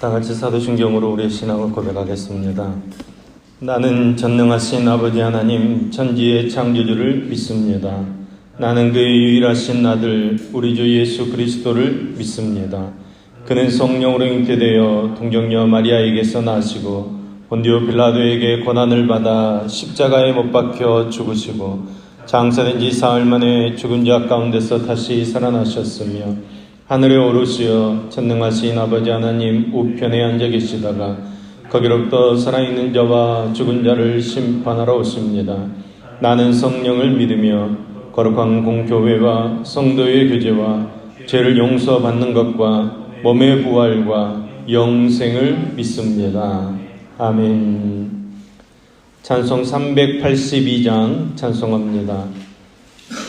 다 같이 사도신경으로 우리의 신앙을 고백하겠습니다. 나는 전능하신 아버지 하나님 천지의 창조주를 믿습니다. 나는 그의 유일하신 아들 우리 주 예수 그리스도를 믿습니다. 그는 성령으로 잉태되어 동정녀 마리아에게서 나시고 본디오 빌라도에게 고난을 받아 십자가에 못 박혀 죽으시고 장사된 지 사흘 만에 죽은 자 가운데서 다시 살아나셨으며 하늘에 오르시어 전능하신 아버지 하나님 우편에 앉아 계시다가 거기로부터 살아있는 자와 죽은 자를 심판하러 오십니다. 나는 성령을 믿으며 거룩한 공교회와 성도의 교제와 죄를 용서받는 것과 몸의 부활과 영생을 믿습니다. 아멘. 찬송 382장 찬송합니다.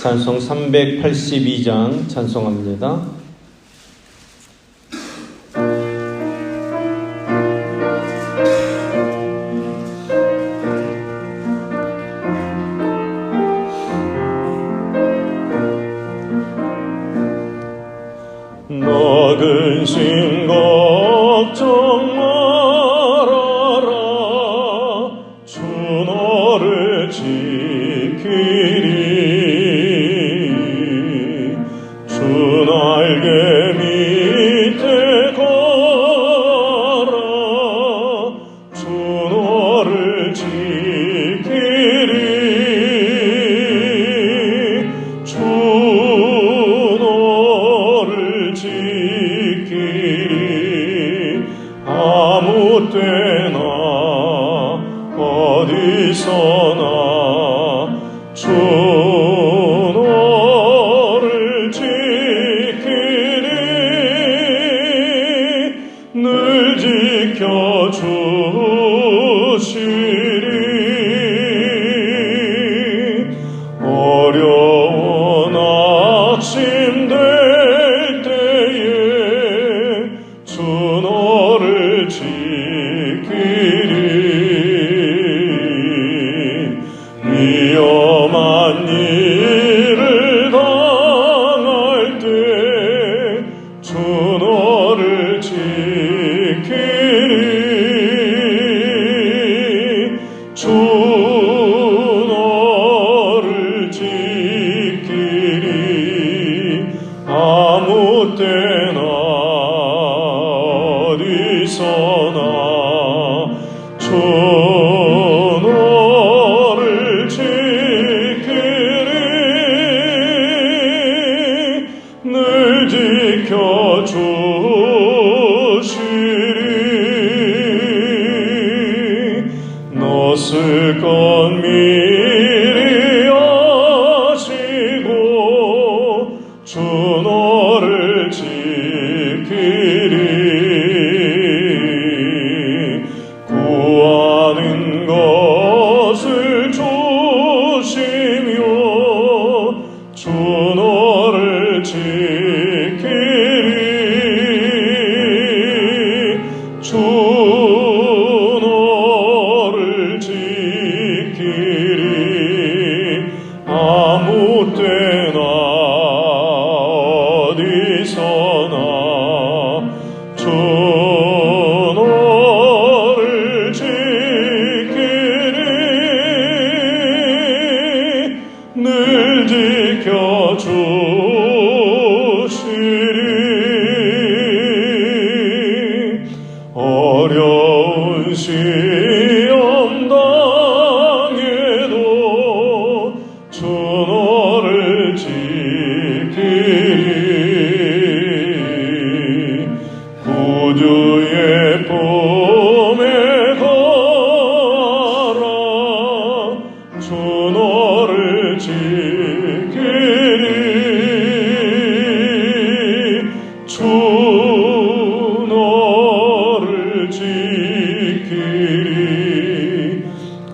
찬송 382장 찬송합니다. 너 근심 걱정 말아라. 주 너를 지키리. 주 날개 밑에 걸어라. 주 너를 지키리. 주 지키리. 아무 때나 어디서나 주 너를 지키리. 늘 지켜주시리. 어려운 아침 될 주 너를 지키리. 위험한 일을 당할 때 주 너를 지키리. 주 너를 지키리. 아무 때나 어디서나 주 너를 지키리. 늘 지켜주시리. 넛을 건 미리 아시고 주 너를 지키리. 구하는 것을 조심여 주 너를 지키리. 주 너를 지키리. 아무 때나 어디서나 주 너를 지키리. 늘 지켜주시리. 어려운 시험 당해도 주 너를 지키리. 구주의 품에 가라. 주 너를 지키리. 주 너를 지키리.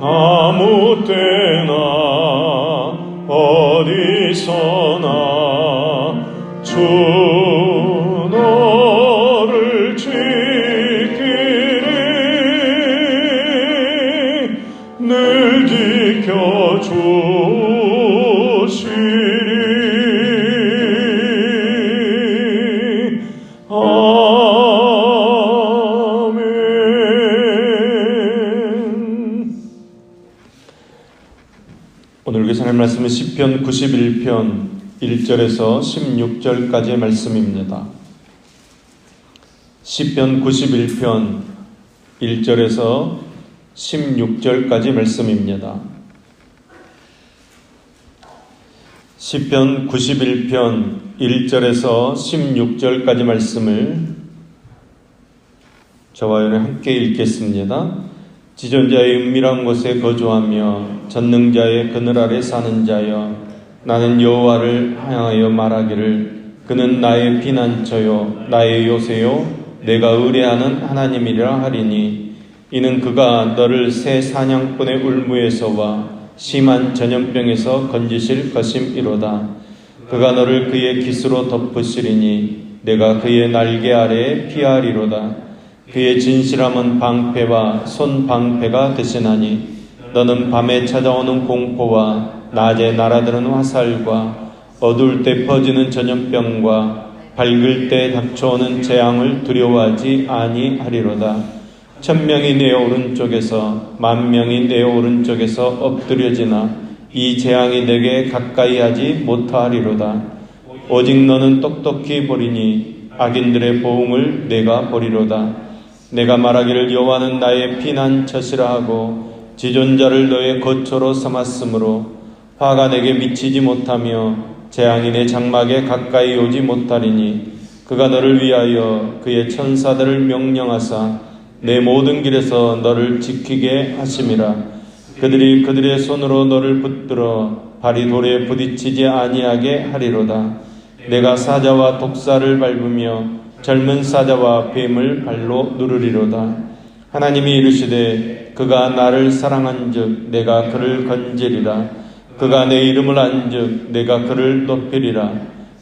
아무 때나 어디서나 주 너를 지키리. 늘 지켜주시리. 말씀은 시편 91편 1절에서 16절까지의 말씀입니다. 시편 91편 1절에서 16절까지 말씀입니다. 시편 91편 1절에서 16절까지 말씀을 저와 여러분 함께 읽겠습니다. 지존자의 은밀한 곳에 거주하며 전능자의 그늘 아래 사는 자여, 나는 여호와를 향하여 말하기를 그는 나의 피난처요 나의 요새요 내가 의뢰하는 하나님이라 하리니, 이는 그가 너를 새 사냥꾼의 울무에서와 심한 전염병에서 건지실 것임이로다. 그가 너를 그의 깃으로 덮으시리니 내가 그의 날개 아래에 피하리로다. 그의 진실함은 방패와 손방패가 되시나니, 너는 밤에 찾아오는 공포와 낮에 날아드는 화살과 어두울 때 퍼지는 전염병과 밝을 때 닥쳐오는 재앙을 두려워하지 아니하리로다. 1000명이 내 오른쪽에서 10,000명이 내 오른쪽에서 엎드려지나 이 재앙이 내게 가까이 하지 못하리로다. 오직 너는 똑똑히 보리니 악인들의 보응을 내가 보리로다. 내가 말하기를 여호와는 나의 피난처시라 하고 지존자를 너의 거처로 삼았으므로 화가 내게 미치지 못하며 재앙이 내 장막에 가까이 오지 못하리니, 그가 너를 위하여 그의 천사들을 명령하사 내 모든 길에서 너를 지키게 하심이라. 그들이 그들의 손으로 너를 붙들어 발이 돌에 부딪히지 아니하게 하리로다. 내가 사자와 독사를 밟으며 젊은 사자와 뱀을 발로 누르리로다. 하나님이 이르시되 그가 나를 사랑한즉 내가 그를 건지리라. 그가 내 이름을 안즉 내가 그를 높이리라.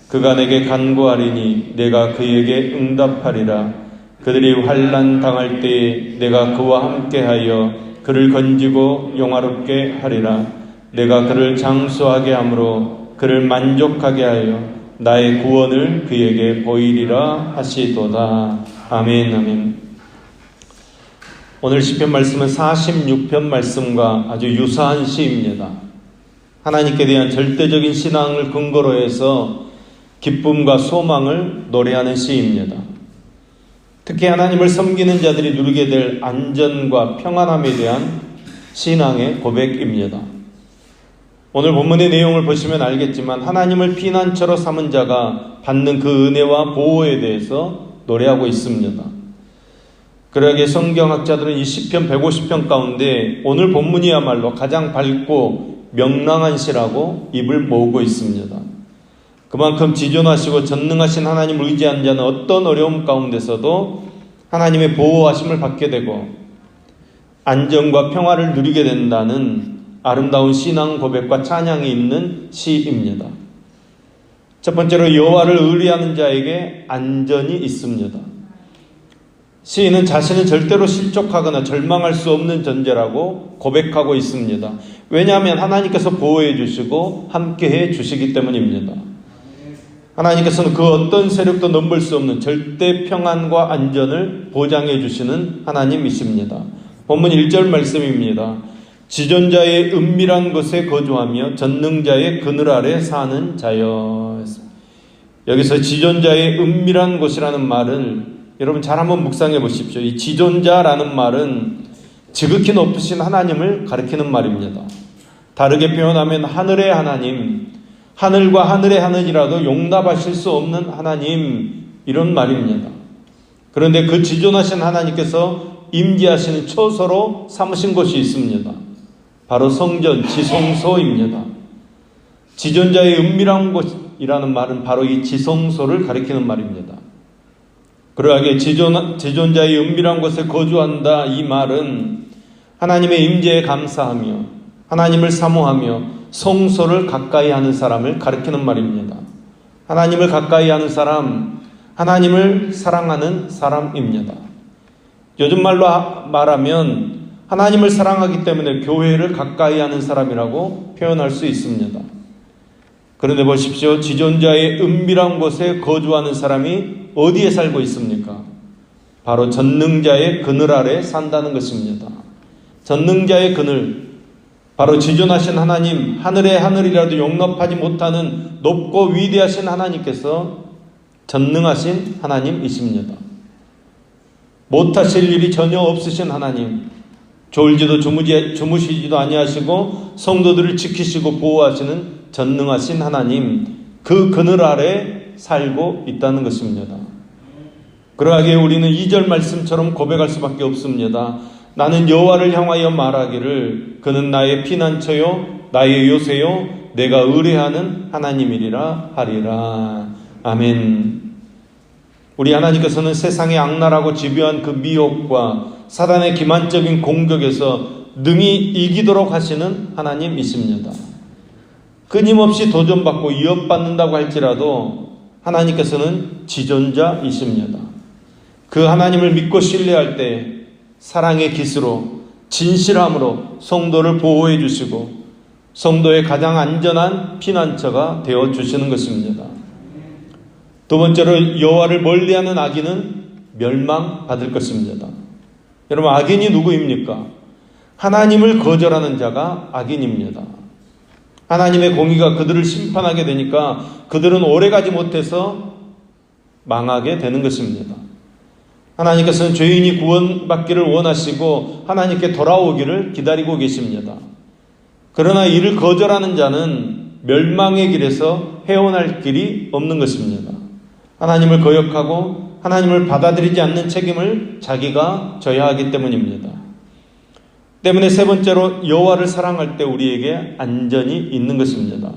그가 내게 간구하리니 내가 그에게 응답하리라. 그들이 환난 당할 때에 내가 그와 함께하여 그를 건지고 영화롭게 하리라. 내가 그를 장수하게 함으로 그를 만족하게 하여 나의 구원을 그에게 보이리라 하시도다. 아멘, 아멘. 오늘 시편 말씀은 46편 말씀과 아주 유사한 시입니다. 하나님께 대한 절대적인 신앙을 근거로 해서 기쁨과 소망을 노래하는 시입니다. 특히 하나님을 섬기는 자들이 누리게 될 안전과 평안함에 대한 신앙의 고백입니다. 오늘 본문의 내용을 보시면 알겠지만 하나님을 피난처로 삼은 자가 받는 그 은혜와 보호에 대해서 노래하고 있습니다. 그러기에 성경학자들은 이 시편 150편 가운데 오늘 본문이야말로 가장 밝고 명랑한 시라고 입을 모으고 있습니다. 그만큼 지존하시고 전능하신 하나님을 의지한 자는 어떤 어려움 가운데서도 하나님의 보호하심을 받게 되고 안정과 평화를 누리게 된다는 아름다운 신앙 고백과 찬양이 있는 시입니다. 첫 번째로 여호와를 의뢰하는 자에게 안전이 있습니다. 시인은 자신은 절대로 실족하거나 절망할 수 없는 존재라고 고백하고 있습니다. 왜냐하면 하나님께서 보호해 주시고 함께해 주시기 때문입니다. 하나님께서는 그 어떤 세력도 넘볼 수 없는 절대 평안과 안전을 보장해 주시는 하나님이십니다. 본문 1절 말씀입니다. 지존자의 은밀한 곳에 거주하며 전능자의 그늘 아래 사는 자여. 여기서 지존자의 은밀한 곳이라는 말을 여러분 잘 한번 묵상해 보십시오. 이 지존자라는 말은 지극히 높으신 하나님을 가리키는 말입니다. 다르게 표현하면 하늘의 하나님, 하늘과 하늘의 하늘이라도 용납하실 수 없는 하나님, 이런 말입니다. 그런데 그 지존하신 하나님께서 임재하시는 처소로 삼으신 곳이 있습니다. 바로 성전, 지성소입니다. 지존자의 은밀한 곳이라는 말은 바로 이 지성소를 가리키는 말입니다. 그러하게 지존자의 은밀한 곳에 거주한다, 이 말은 하나님의 임재에 감사하며 하나님을 사모하며 성소를 가까이 하는 사람을 가리키는 말입니다. 하나님을 가까이 하는 사람, 하나님을 사랑하는 사람입니다. 요즘 말로 말하면 하나님을 사랑하기 때문에 교회를 가까이 하는 사람이라고 표현할 수 있습니다. 그런데 보십시오. 지존자의 은밀한 곳에 거주하는 사람이 어디에 살고 있습니까? 바로 전능자의 그늘 아래 산다는 것입니다. 전능자의 그늘, 바로 지존하신 하나님, 하늘의 하늘이라도 용납하지 못하는 높고 위대하신 하나님께서 전능하신 하나님이십니다. 못하실 일이 전혀 없으신 하나님, 졸지도 주무시지도 아니하시고 성도들을 지키시고 보호하시는 전능하신 하나님, 그 그늘 아래 살고 있다는 것입니다. 그러하기에 우리는 2절 말씀처럼 고백할 수밖에 없습니다. 나는 여호와를 향하여 말하기를 그는 나의 피난처요 나의 요새요 내가 의뢰하는 하나님이리라 하리라. 아멘. 우리 하나님께서는 세상의 악랄하고 집요한 그 미혹과 사단의 기만적인 공격에서 능히 이기도록 하시는 하나님이십니다. 끊임없이 도전받고 위협받는다고 할지라도 하나님께서는 지존자이십니다. 그 하나님을 믿고 신뢰할 때 사랑의 깃으로 진실함으로 성도를 보호해 주시고 성도의 가장 안전한 피난처가 되어 주시는 것입니다. 두 번째로 여호와를 멀리하는 악인은 멸망받을 것입니다. 여러분, 악인이 누구입니까? 하나님을 거절하는 자가 악인입니다. 하나님의 공의가 그들을 심판하게 되니까 그들은 오래가지 못해서 망하게 되는 것입니다. 하나님께서는 죄인이 구원받기를 원하시고 하나님께 돌아오기를 기다리고 계십니다. 그러나 이를 거절하는 자는 멸망의 길에서 헤어날 길이 없는 것입니다. 하나님을 거역하고 하나님을 받아들이지 않는 책임을 자기가 져야 하기 때문입니다. 때문에 세 번째로 여호와를 사랑할 때 우리에게 안전이 있는 것입니다.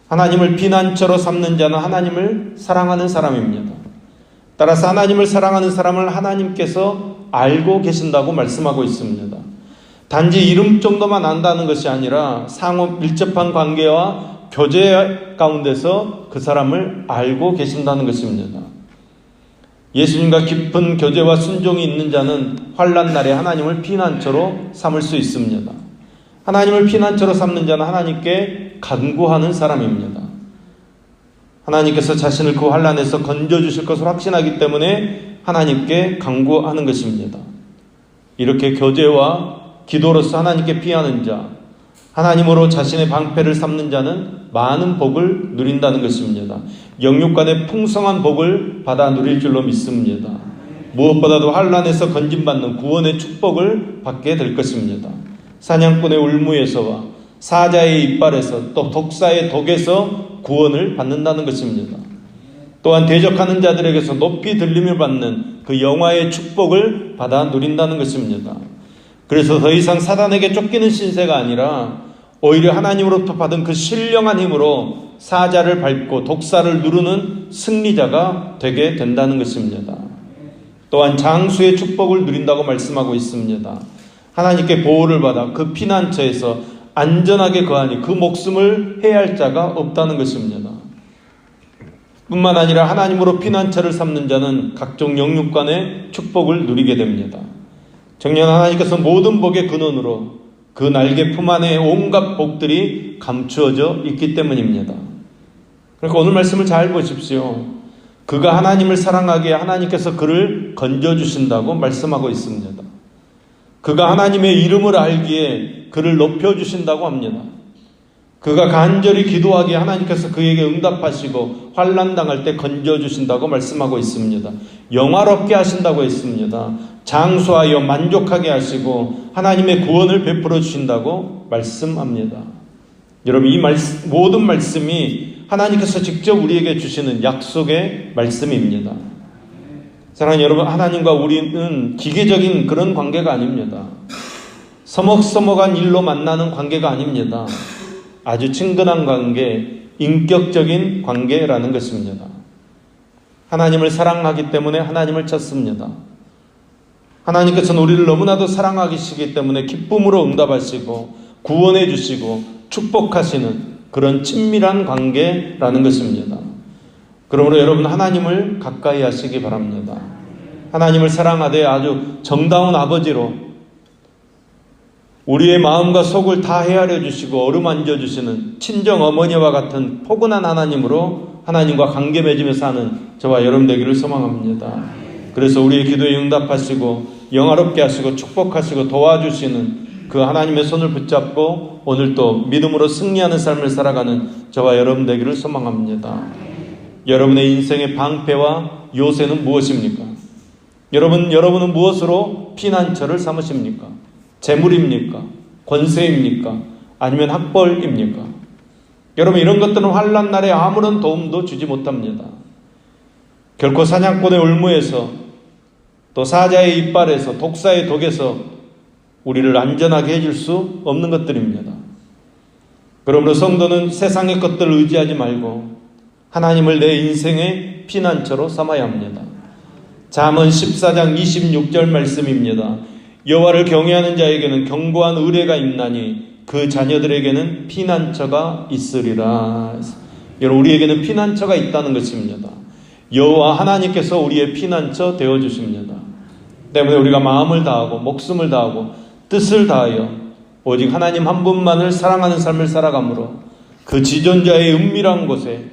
하나님을 피난처로 삼는 자는 하나님을 사랑하는 사람입니다. 따라서 하나님을 사랑하는 사람을 하나님께서 알고 계신다고 말씀하고 있습니다. 단지 이름 정도만 안다는 것이 아니라 상호 밀접한 관계와 교제 가운데서 그 사람을 알고 계신다는 것입니다. 예수님과 깊은 교제와 순종이 있는 자는 환난 날에 하나님을 피난처로 삼을 수 있습니다. 하나님을 피난처로 삼는 자는 하나님께 간구하는 사람입니다. 하나님께서 자신을 그 환난에서 건져주실 것을 확신하기 때문에 하나님께 간구하는 것입니다. 이렇게 교제와 기도로서 하나님께 피하는 자, 하나님으로 자신의 방패를 삼는 자는 많은 복을 누린다는 것입니다. 영육간의 풍성한 복을 받아 누릴 줄로 믿습니다. 무엇보다도 환난에서 건진받는 구원의 축복을 받게 될 것입니다. 사냥꾼의 울무에서와 사자의 이빨에서 또 독사의 독에서 구원을 받는다는 것입니다. 또한 대적하는 자들에게서 높이 들림을 받는 그 영화의 축복을 받아 누린다는 것입니다. 그래서 더 이상 사단에게 쫓기는 신세가 아니라 오히려 하나님으로부터 받은 그 신령한 힘으로 사자를 밟고 독사를 누르는 승리자가 되게 된다는 것입니다. 또한 장수의 축복을 누린다고 말씀하고 있습니다. 하나님께 보호를 받아 그 피난처에서 안전하게 거하니 그 목숨을 해할 자가 없다는 것입니다. 뿐만 아니라 하나님으로 피난처를 삼는 자는 각종 영육간의 축복을 누리게 됩니다. 정녕 하나님께서 모든 복의 근원으로 그 날개 품 안에 온갖 복들이 감추어져 있기 때문입니다. 그러니까 오늘 말씀을 잘 보십시오. 그가 하나님을 사랑하기에 하나님께서 그를 건져주신다고 말씀하고 있습니다. 그가 하나님의 이름을 알기에 그를 높여주신다고 합니다. 그가 간절히 기도하기에 하나님께서 그에게 응답하시고 환난당할 때 건져주신다고 말씀하고 있습니다. 영화롭게 하신다고 했습니다. 장수하여 만족하게 하시고 하나님의 구원을 베풀어 주신다고 말씀합니다. 여러분, 이 모든 말씀이 하나님께서 직접 우리에게 주시는 약속의 말씀입니다. 사랑하는 여러분, 하나님과 우리는 기계적인 그런 관계가 아닙니다. 서먹서먹한 일로 만나는 관계가 아닙니다. 아주 친근한 관계, 인격적인 관계라는 것입니다. 하나님을 사랑하기 때문에 하나님을 찾습니다. 하나님께서는 우리를 너무나도 사랑하시기 때문에 기쁨으로 응답하시고 구원해 주시고 축복하시는 그런 친밀한 관계라는 것입니다. 그러므로 여러분, 하나님을 가까이 하시기 바랍니다. 하나님을 사랑하되 아주 정다운 아버지로 우리의 마음과 속을 다 헤아려 주시고 어루만져 주시는 친정 어머니와 같은 포근한 하나님으로 하나님과 관계 맺으며 사는 저와 여러분 되기를 소망합니다. 그래서 우리의 기도에 응답하시고 영화롭게 하시고 축복하시고 도와주시는 그 하나님의 손을 붙잡고 오늘도 믿음으로 승리하는 삶을 살아가는 저와 여러분 되기를 소망합니다. 여러분의 인생의 방패와 요새는 무엇입니까? 여러분은 무엇으로 피난처를 삼으십니까? 재물입니까? 권세입니까? 아니면 학벌입니까? 여러분, 이런 것들은 환난 날에 아무런 도움도 주지 못합니다. 결코 사냥꾼의 올무에서, 또 사자의 이빨에서, 독사의 독에서 우리를 안전하게 해줄 수 없는 것들입니다. 그러므로 성도는 세상의 것들을 의지하지 말고 하나님을 내 인생의 피난처로 삼아야 합니다. 잠언 14장 26절 말씀입니다. 여호와를 경외하는 자에게는 견고한 의뢰가 있나니 그 자녀들에게는 피난처가 있으리라. 여러분, 우리에게는 피난처가 있다는 것입니다. 여호와 하나님께서 우리의 피난처 되어주십니다. 때문에 우리가 마음을 다하고 목숨을 다하고 뜻을 다하여 오직 하나님 한 분만을 사랑하는 삶을 살아가므로 그 지존자의 은밀한 곳에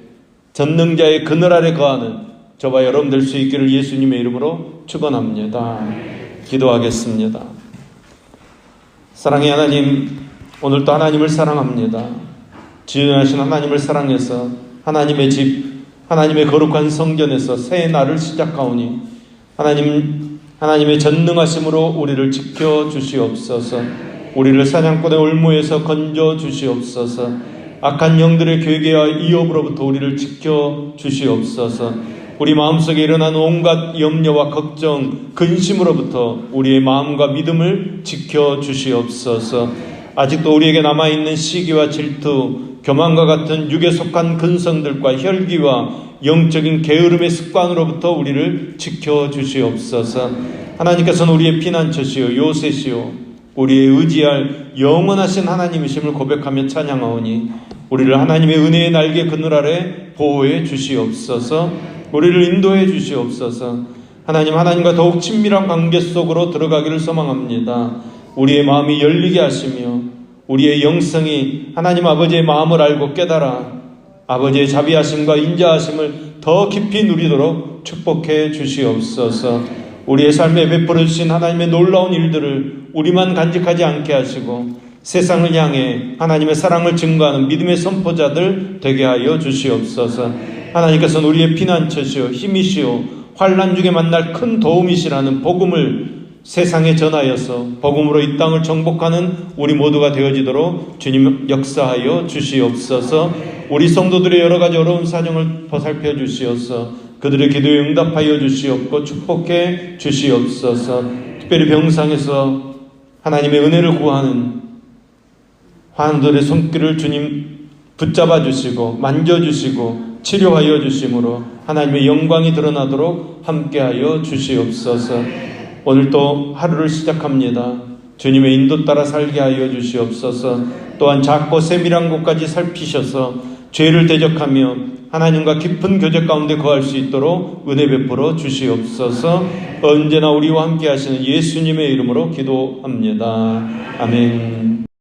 전능자의 그늘 아래 거하는 저와 여러분 될 수 있기를 예수님의 이름으로 축원합니다. 기도하겠습니다. 사랑의 하나님, 오늘도 하나님을 사랑합니다. 지존하신 하나님을 사랑해서 하나님의 집, 하나님의 거룩한 성전에서 새 날을 시작하오니 하나님의 전능하심으로 우리를 지켜주시옵소서. 우리를 사냥꾼의 올무에서 건져주시옵소서. 악한 영들의 괴계와 이업으로부터 우리를 지켜주시옵소서. 우리 마음속에 일어나는 온갖 염려와 걱정, 근심으로부터 우리의 마음과 믿음을 지켜주시옵소서. 아직도 우리에게 남아있는 시기와 질투, 교만과 같은 육에 속한 근성들과 혈기와 영적인 게으름의 습관으로부터 우리를 지켜주시옵소서. 하나님께서는 우리의 피난처시요 요새시요 우리의 의지할 영원하신 하나님이심을 고백하며 찬양하오니 우리를 하나님의 은혜의 날개 그늘 아래 보호해 주시옵소서. 우리를 인도해 주시옵소서. 하나님과 더욱 친밀한 관계 속으로 들어가기를 소망합니다. 우리의 마음이 열리게 하시며 우리의 영성이 하나님 아버지의 마음을 알고 깨달아 아버지의 자비하심과 인자하심을 더 깊이 누리도록 축복해 주시옵소서. 우리의 삶에 베풀어 주신 하나님의 놀라운 일들을 우리만 간직하지 않게 하시고 세상을 향해 하나님의 사랑을 증거하는 믿음의 선포자들 되게 하여 주시옵소서. 하나님께서는 우리의 피난처시오 힘이시오 환난 중에 만날 큰 도움이시라는 복음을 세상에 전하여서 복음으로 이 땅을 정복하는 우리 모두가 되어지도록 주님 역사하여 주시옵소서. 우리 성도들의 여러 가지 어려운 사정을 보살펴 주시옵소서. 그들의 기도에 응답하여 주시옵고 축복해 주시옵소서. 특별히 병상에서 하나님의 은혜를 구하는 환우들의 손길을 주님 붙잡아 주시고 만져주시고 치료하여 주심으로 하나님의 영광이 드러나도록 함께하여 주시옵소서. 오늘 또 하루를 시작합니다. 주님의 인도 따라 살게 하여 주시옵소서. 또한 작고 세밀한 곳까지 살피셔서 죄를 대적하며 하나님과 깊은 교제 가운데 거할 수 있도록 은혜 베풀어 주시옵소서. 언제나 우리와 함께 하시는 예수님의 이름으로 기도합니다. 아멘.